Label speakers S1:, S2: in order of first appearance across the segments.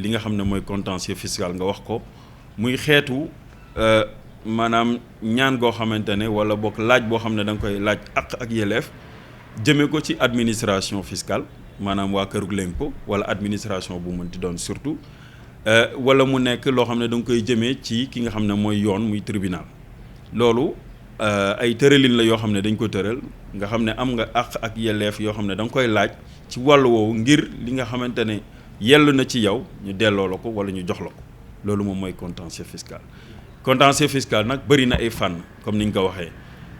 S1: li nga xam ne mooy contentieux fiscal nga wax ko muy xeetu maanaam ñaan goo xamante ne wala bokk laaj boo xam ne da nga koy laaj ak yelleef jëmee ko ci administration fiscale maanaam waa kërug l'impôt wala administration bu mënti doon surtout wala mu nekk loo xam ne da nga koy jëmee ci ki nga xam ne mooy yoon muy tribunal loolu ay tëralin la yoo xam ne dañ ko tëral nga xam ne am nga ak yelleef yoo xam ne da nga koy laaj ci wàllu woowu ngir li nga xamante ne yellu na ci yow ñu delloo la ko wala ñu jox la ko loolu moom mooy contentieux fiscal. contentieux fiscal nag bëri na ay fànn comme ni ñu ko waxee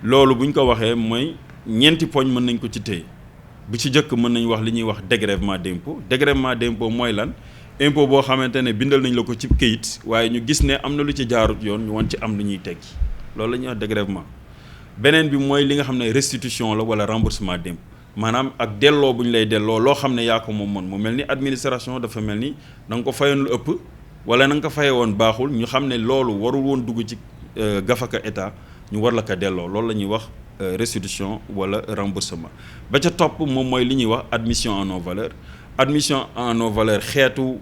S1: loolu bu ñu ko waxee mooy ñeenti poñ mën nañ ko ci téye bu ci jëkk mën nañ wax li ñuy wax dégrèvement d'impôt. dégrèvement d'impôt mooy lan impôt boo xamante ne bindal nañ la ko ci këyit waaye ñu gis ne am na lu ci jaarut yoon ñu wan ci am lu ñuy teggi loolu la ñuy wax dégrèvement. beneen bi mooy li nga xam ne restitution la wala remboursement d'impôt maanaam ak delloo bu ñu lay delloo loo xam ne yaa ko moom mu mel ni administration dafa mel ni da nga ko fayoon lu ëpp wala na nga ko fayee woon baaxul ñu xam ne loolu warul woon dugg ci gafaka état ñu war la ko delloo loolu la ñuy wax restitution wala remboursement. ba ca topp moom mooy li ñuy wax admission en non-valeur admission en non-valeur xeetu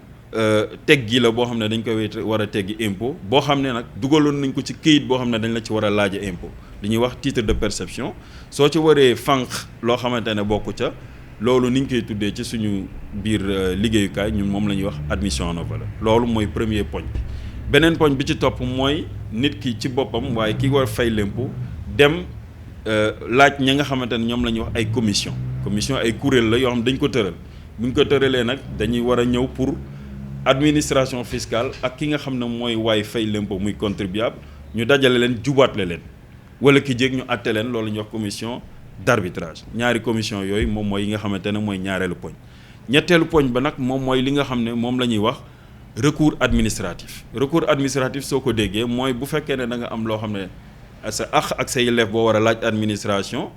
S1: teggi la boo xam ne dañ koy war a teggi impôt boo xam ne nag dugaloon nañ ko ci këyit boo xam ne dañ la ci war a laaje impôt li ñuy wax titre de perception soo ci waree fànq loo xamante ne bokku ca loolu ni ñu koy tuddee ci suñu biir liggéeyukaay ñun moom la ñuy wax admission en non-valeur loolu mooy premier poñ bi. beneen poñ bi ci topp mooy nit ki ci boppam waaye ki war fay l'impôt dem laaj ñi nga xamante ne ñoom la ñuy wax ay commission ay kuréel la yoo xam dañ ko tëral bu ñu ko tëralee nag dañuy war a ñëw pour administration fiscale ak ki nga xam ne mooy waay fay l'impôt muy contribuable ñu dajale leen jubaatle leen wala ki jéeg ñu àtte leen loolu ñuy wax commission d'arbitrage ñaari commission yooyu moom mooy yi nga xamante ne mooy ñaareelu poñ. ñetteelu poñ ba nag moom mooy li nga xam ne moom la ñuy wax recours administratif soo ko déggee mooy bu fekkee ne da nga am loo xam ne sa ak sa yelleef boo war a laaj administration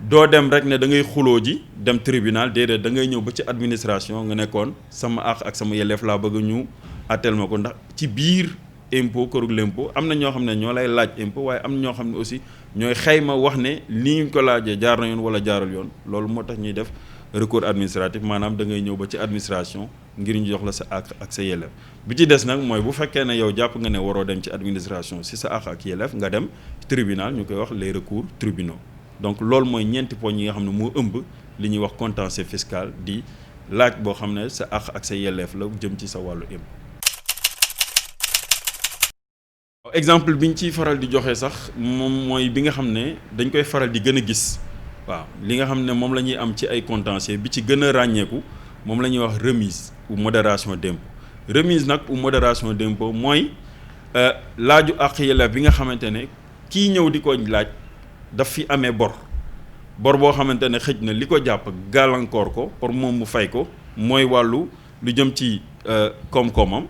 S1: doo dem rek ne da ngay xuloo ji dem tribunal déedéet da ngay ñëw ba ci administration nga nekkoon sama ak sama yelleef laa bëgg ñu àtteel ma ko ndax ci biir impôt kërug l'impôt am na ñoo xam ne ñoo lay laaj impôt waaye am na ñoo xam ne aussi ñooy xayma wax ne lii ñu ko laajee jaar na yoon wala jaarul yoon loolu moo tax ñuy def recours administratif maanaam da ngay ñëw ba ci administration ngir ñu jox la sa ak sa yelleef bi ci des nag mooy bu fekkee ne yow jàpp nga ne waroo dem ci administration si sa ak yelleef nga dem tribunal ñu koy wax les recours tribunaux donc loolu mooy ñeenti poñ yi nga xam ne moo ëmb li ñuy wax contentieux fiscal di laaj boo xam ne sa ak sa yelleef la jëm ci sa wàllu impôt. exemple bi ñu ciy faral di joxe sax moom mooy bi nga xam ne dañ koy faral di gën a gis waaw li nga xam ne moom la ñuy am ci ay contentieux bi ci gën a ràññeeku moom la ñuy wax remise ou modération d'impôt remise nag ou modération d'impôt mooy laaju ak yelleef bi nga xamante ne kii ñëw di ko laaj daf fi amee bor boo xamante ne xëj na li ko jàpp gàllankoor ko pour moom mu fay ko mooy wàllu lu jëm ci koom-koomam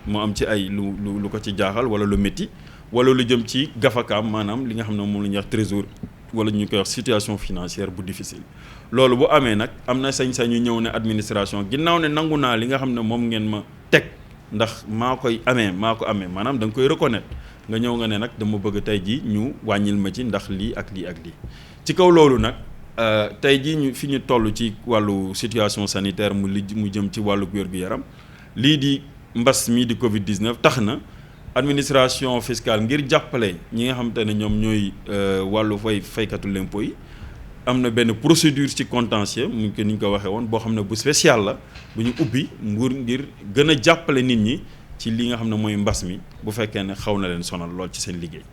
S1: mu am ci ay lu ko ci jaaxal wala lu métti wala lu jëm ci gafakaam maanaam li nga xam ne moom la ñuy wax trésor wala ñu koy wax situation financière bu difficile loolu bu amee nag am na sañ-sañu ñëw ne administration ginnaaw ne nangu naa li nga xam ne moom ngeen ma teg ndax maa ko amee maanaam da nga koy reconnaître nga ñëw nga ne nag dama bëgg tey jii ñu wàññil ma ci ndax lii ak lii ak lii ci kaw loolu nag tey jii ñu fi ñu toll ci wàllu situation sanitaire mu jëm ci wàllu wér-gu-yaram lii di mbas mii di Covid-19 tax na administration fiscale ngir jàppale ñi nga xamante ne ñoom ñooy wàllu faykatu l'impôt yi am na benn procédure ci contentieux mu ni ñu ko waxee woon boo xam ne bu spécial la bu ñu ubbi ngir gën a jàppale nit ñi ci li nga xam ne mooy mbas mi bu fekkee ne xaw na leen sonal lool ci seen liggéey.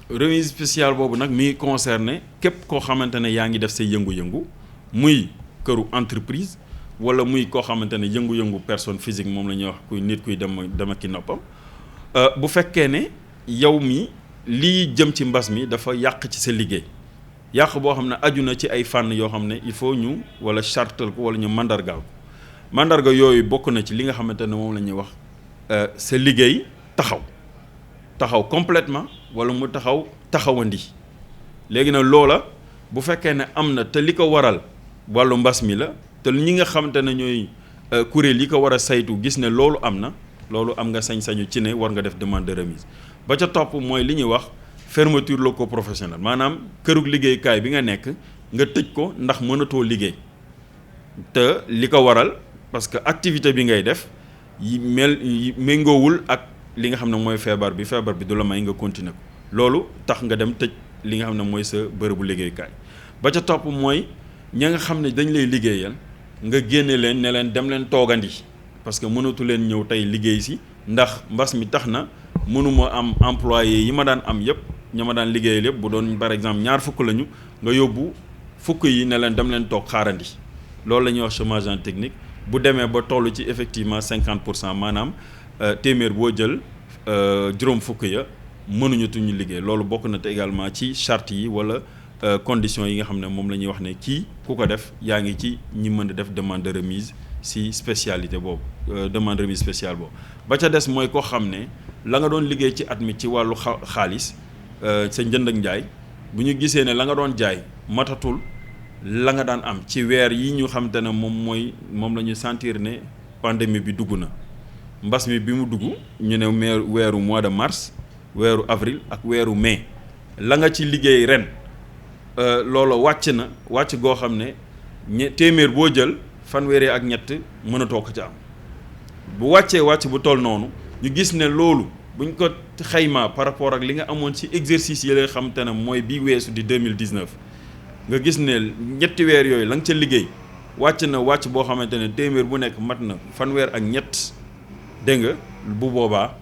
S1: remise spéciale boobu nag mi ngi concerné képp koo xamante ne yaa ngi def say yëngu-yëngu muy këru entreprise wala muy koo xamante ne yëngu-yëngu personne physique moom la ñuy wax kuy dem ak noppam bu fekkee ne yow mi lii jëm ci mbas mi dafa yàq ci sa liggéey yàq boo xam ne aju na ci ay fànn yoo xam ne il faut ñu wala chartal ko wala ñu mandargaal ko mandarga yooyu bokk na ci li nga xamante ne moom la ñuy wax sa liggéey taxaw complètement wala mu taxawandi léegi nag loola bu fekkee ne am na te li ko waral wàllu mbas mi la te ñi nga xamante ne ñooy kuréel yi ko war a saytu gis ne loolu am nga sañ-sañu ci ne war nga def demande de remise ba ca topp mooy li ñuy wax fermeture locaux professionnels maanaam kërug liggéeykaay bi nga nekk nga tëj ko ndax mënatoo liggéey te li ko waral parce que activité bi ngay def yi méngoowul ak li nga xam ne mooy feebar bi du la may nga continuer ko loolu tax nga dem tëj li nga xam ne mooy sa bërëbu liggéeyukaay ba ca topp mooy ña nga xam ne dañ lay liggéeyal nga génne leen ne leen dem leen toogandi parce que mënatu leen ñëw tey liggéey si ndax mbas mi tax na mënuma am employé yi ma daan am yëpp ña ma daan liggéeyal yëpp bu doon par exemple ñaar fukk lañu nga yóbbu fukk yi ne leen dem leen toog xaarandi loolu la ñuy wax chômage en technique bu demee ba toll ci effectivement 50% maanaam téeméer boo jël juróom fukk ya mënuñu tuñu liggéey loolu bokk na te également ci charte yi wala conditions yi nga xam ne moom la ñuy wax ne kii ku ko def yaa ngi ci ñi mën a def demande de remise si spécialité boobu demande de remise spéciale boobu ba ca des mooy koo xam ne la nga doon liggéey ci at mi ci wàllu xaalis sa njënd ak njaay bu ñu gisee ne la nga doon jaay matatul la nga daan am ci weer yi ñu xamante ne moom la ñu sentir ne pandémie bi dugg na mbas mi bi mu dugg ñu ne weeru mois de mars weeru avril ak weeru mai la nga ci liggéey ren loolu wàcc goo xam ne téeméer boo jël fanweeri ak ñett mënatoo ko ca am bu wàcc bu toll noonu ñu gis ne loolu buñ ko xaymaa par rapport ak li nga amoon ci exercice yi la xamante ne mooy bii weesu di 2019 nga gis ne ñetti weer yooyu la nga ca liggéey wàcc boo xamante ne téeméer bu nekk mat na fanweer ak ñett dégg nga bu boobaa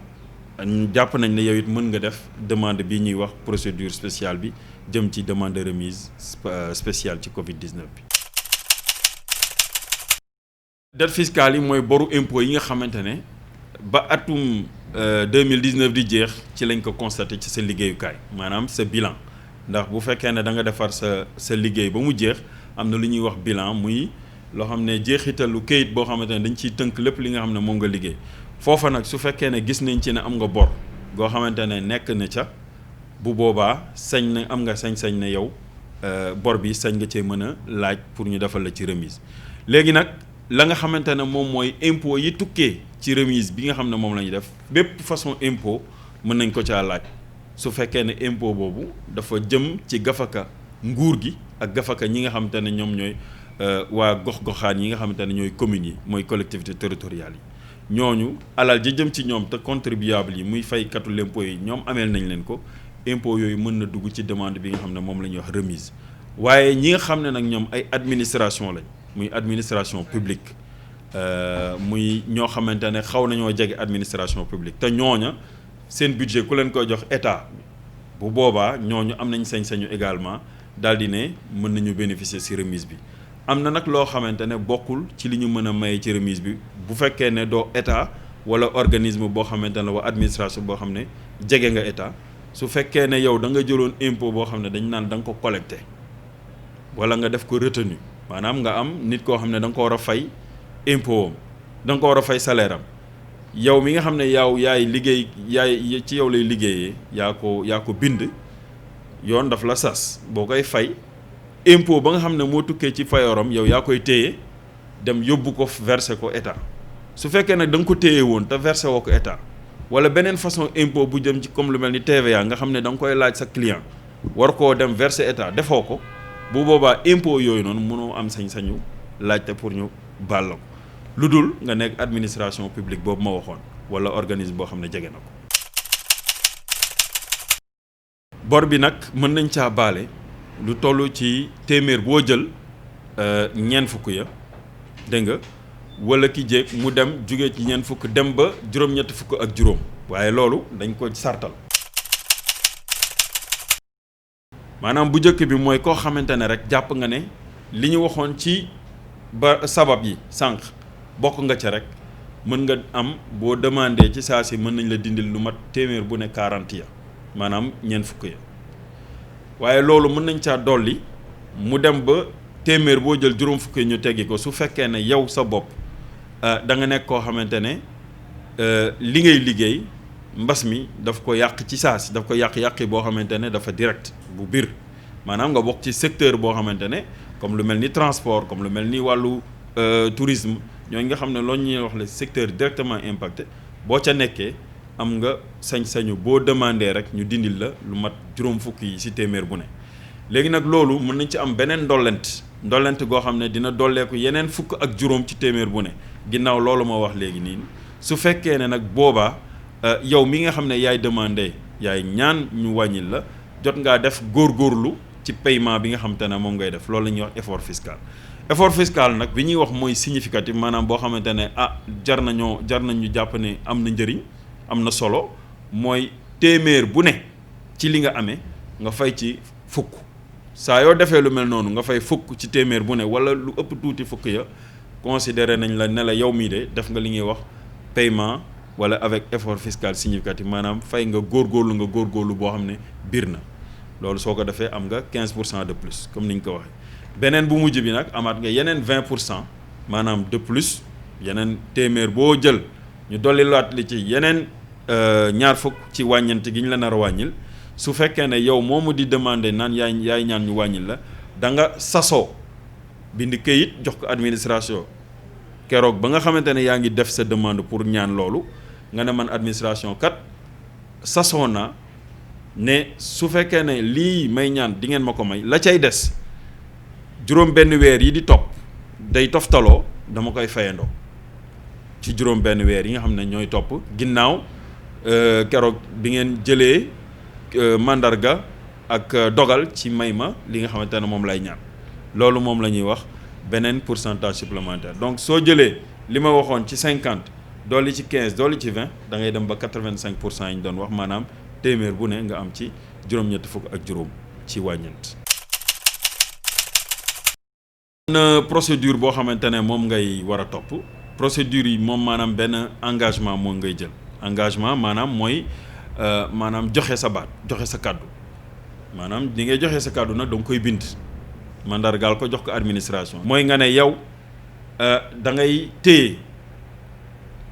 S1: jàpp nañ ne yow it mën nga def demande bi ñuy wax procédure spéciale bi jëm ci demande de remise spéciale ci Covid-19 bi. dette fiscale yi mooy boru impôt yi nga xamante ne ba atum 2019 di jeex ci lañ ko constaté ci sa liggéeyukaay maanaam sa bilan ndax bu fekkee ne da nga defar sa liggéey ba mu jeex am na lu ñuy wax bilan muy loo xam ne jeexitalu këyit boo xamante ne dañ ciy tënk lépp li nga xam ne moom nga liggéey foofa nag su fekkee ne gis nañ ci ne am nga bor goo xamante ne nekk na ca bu boobaa am nga sañ-sañ ne yow bor bi sañ nga cee mën a laaj pour ñu defal la ci remise léegi nag la nga xamante ne moom mooy impôt yi tukkee ci remise bi nga xam ne moom la ñuy def bépp façon impôt mën nañ ko caa laaj su fekkee ne impôt boobu dafa jëm ci gafaka nguur gi ak gafaka ñi nga xamante ne ñoom ñooy waa gox-goxaan yi nga xamante ne ñooy communes yi mooy collectivités territoriales yi ñooñu alal ji jëm ci ñoom te contribuable yi muy faykatu l'impôt yi ñoom ameel nañ leen ko impôt yooyu mën na dugg ci demande bi nga xam ne moom la ñuy wax remise waaye ñi nga xam ne nag ñoom ay administration lañ muy administration publique muy ñoo xamante ne xaw nañoo jege administration publique te ñooña seen budget ku leen koy jox état bu boobaa ñooñu am nañ sañ-sañu également daal di ne mën nañu bénéficier ci remise bi am na nag loo xamante ne bokkul ci li ñu mën a maye ci remise bi bu fekkee ne doo état wala organisme boo xamante ne wa administration boo xam ne jege nga état su fekkee ne yow da nga jëloon impôt boo xam ne dañ naan da nga ko collecté wala nga def ko retenu maanaam nga am nit koo xam ne da nga ko war a fay impôt am da nga ko war a fay salaire am yow mi nga xam ne yaay liggéey yaay ci yow lay liggéeyee yaa ko bind yoon daf la sas boo koy fay impôt ba nga xam ne moo tukkee ci fayoram yow yaa koy téye dem yóbbu ko versé ko état su fekkee nag da nga ko téye woon te versé woo ko état wala beneen façon impôt bu jëm ci comme lu mel ni TVA nga xam ne da nga koy laaj sa client war koo dem versé état defoo ko bu boobaa impôt yooyu noonu mënoo am sañ-sañu laajte pour ñu baal la ko lu dul nga nekk administration publique boobu ma waxoon wala organisme boo xam ne jege na ko. bor bi nag mën nañ caa baale lu toll ci téeméer boo jël ñeent fukk ya dégg nga wala ki jéeg mu dem jóge ci ñeent fukk dem ba juróom-ñetti fukk ak juróom waaye loolu dañ ko sartal maanaam bu njëkk bi mooy koo xamante ne rek jàpp nga ne li ñu waxoon ci ba sabab yi sànq bokk nga ca rek mën nga am boo demandé ci saa si mën nañ la dindil lu mat téeméer bu ne 40 ya maanaam ñeent fukk ya waaye loolu mën nañ caa dolli mu dem ba téeméer boo jël juróom fukk ñu teggi ko su fekkee ne yow sa bopp da nga nekk koo xamante ne li ngay liggéey mbas mi daf ko yàq ci saa si daf ko yàq boo xamante ne dafa direct bu biir maanaam nga bokk ci secteur boo xamante ne comme lu mel ni transport comme lu mel ni wàllu tourisme ñooñu nga xam ne loolu ñuy wax le secteur directement impacté boo ca nekkee am nga sañ-sañu boo demandé rek ñu dindil la lu mat juróom fukk yi ci téeméer bu ne léegi nag loolu mën nañ ci am beneen ndollent goo xam ne dina dolleeku yeneen fukk ak juróom ci téeméer bu ne ginnaaw loolu ma wax léegi nii su fekkee ne nag boobaa yow mi nga xam ne yaay demandé yaay ñaan ñu wàññil la jot ngaa def góorgóorlu ci paiement bi nga xam te ne moom ngay def loolu la ñuy wax effort fiscal nag bi ñuy wax mooy significatif maanaam boo xamante ne jar nañu jàpp ne am na njëriñ am na solo mooy téeméer bu ne ci li nga amee nga fay ci fukk saa yoo defee lu mel noonu nga fay fukk ci téeméer bu ne wala lu ëpp tuuti fukk ya considéré nañ la ne la yow mii de def nga li ñuy wax paiement wala avec effort fiscal significatif maanaam fay nga góorgóorlu boo xam ne biir na loolu soo ko defee am nga 15% de plus comme ni ñu ko waxee beneen bu mujj bi nag amaat nga yeneen 20% maanaam de plus yeneen téeméer boo jël ñu dollilaat li ci yeneen ñaar fukk ci wàññante gi ñu la nar a wàññil su fekkee ne yow moomu di demander naan yaay ñaan ñu wàññil la da nga sasoo bind këyit jox ko administration keroog ba nga xamante ne yaa ngi def sa demande pour ñaan loolu nga ne man administration kat sasoo na ne su fekkee ne lii may ñaan di ngeen ma ko may la cay des juróom benn weer yi di topp day toftaloo dama koy fayandoo ci juróom benn weer yi nga xam ne ñooy topp ginnaaw keroog bi ngeen jëlee mandarga ak dogal ci may ma li nga xamante ne moom lay ñaan loolu moom la ñuy wax beneen pourcentage supplémentaire donc soo jëlee li ma waxoon ci 50 dolli ci 15 dolli ci 20 da ngay dem ba 85% yi ñu doon wax maanaam téeméer bu ne nga am ci juróom-ñetti fukk ak juróom ci wàññeent. na procédure boo xamante ne moom ngay war a topp procédure yi moom maanaam benn engagement moo ngay jël engagement maanaam mooy maanaam joxe sa baat joxe sa kàddu maanaam li ngay joxe sa kàddu nag da nga koy bind mandargaal ko jox ko administration. mooy nga ne yow da ngay téye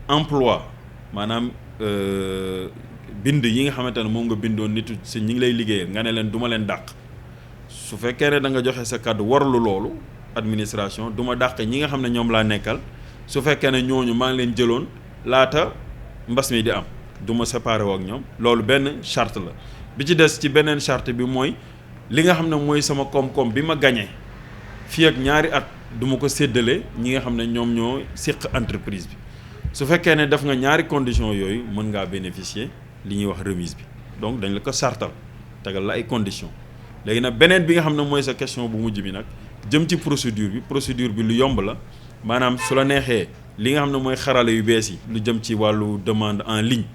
S1: emploi maanaam bind yi nga xamante ne moom nga bindoon nitu si ñi ngi lay liggéeyal nga ne leen du ma leen dàq su fekkee ne da nga joxe sa kàddu warlu loolu administration du ma dàq ñi nga xam ne ñoom laa nekkal su fekkee ne ñooñu maa ngi leen jëloon laata mbas mi di am du ma séparé woo ak ñoom loolu benn charte la bi ci des ci beneen charte bi mooy li nga xam ne mooy sama koom-koom bi ma gañee fii ak ñaari at du ma ko séddale ñi nga xam ne ñoom ñoo séq entreprise bi su fekkee ne def nga ñaari conditions yooyu mën ngaa bénéficier li ñuy wax remise bi donc dañ la ko sartal tegal la ay conditions léegi nag beneen bi nga xam ne mooy sa question bu mujj bi nag jëm ci procédure bi lu yomb la maanaam su la neexee li nga xam ne mooy xarala yu bees yi lu jëm ci wàllu demande en ligne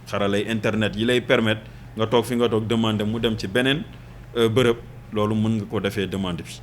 S1: xarala yi internet yi lay permettre nga toog fi nga toog demande mu dem ci beneen bërëb loolu mën nga ko defee demande bi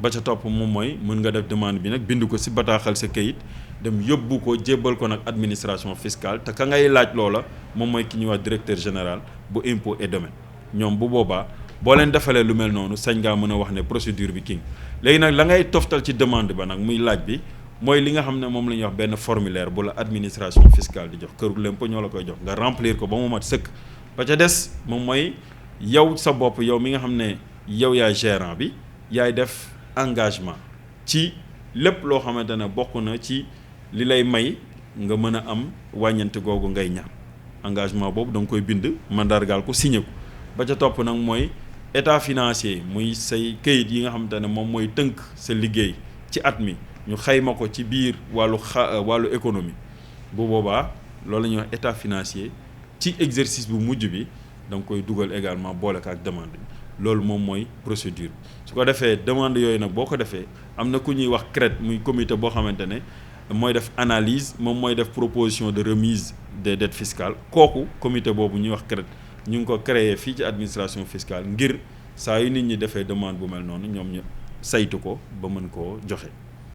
S1: ba ca topp moom mooy mën nga def demande bi nag bind ko si bataaxal sa kayit dem yóbbu ko jébbal ko nag administration fiscale te ka ngay laaj loola moom mooy ki ñuy wax directeur général bu impôt et domaine ñoom bu boobaa boo leen defalee lu mel noonu sañ ngaa mën a wax ne procédure bi kii léegi nag la ngay toftal ci demande ba nag muy laaj bi mooy li nga xam ne moom la ñuy wax benn formulaire bu la administration fiscale di jox këru l'impôt ñoo la koy jox nga remplir ko ba mu mat sëkk ba ca des moom mooy yow sa bopp yow mi nga xam ne yow yaay gérant bi yaay def engagement ci lépp loo xamante ne bokk na ci li lay may nga mën a am wàññante googu ngay ñaan engagement boobu da nga koy bind mandargaal ko signé ko ba ca topp nag mooy état financier muy say këyit yi nga xamante ne moom mooy tënk sa liggéey ci at mi ñu xayma ko ci biir wàllu économie bu boobaa loolu la ñuy wax état financier ci exercice bu mujj bi da nga koy dugal également boole ko ak demande bi loolu moom mooy procédure bi su ko defee demande yooyu nag boo ko defee am na ku ñuy wax CRED muy comité boo xamante ne mooy def analyse moom mooy def proposition de remise des dettes fiscales kooku comité boobu ñuy wax CRED ñu ngi ko créé fii ci administration fiscale ngir saa yu nit ñi defee demande bu mel noonu ñoom ñu saytu ko ba mën koo joxe.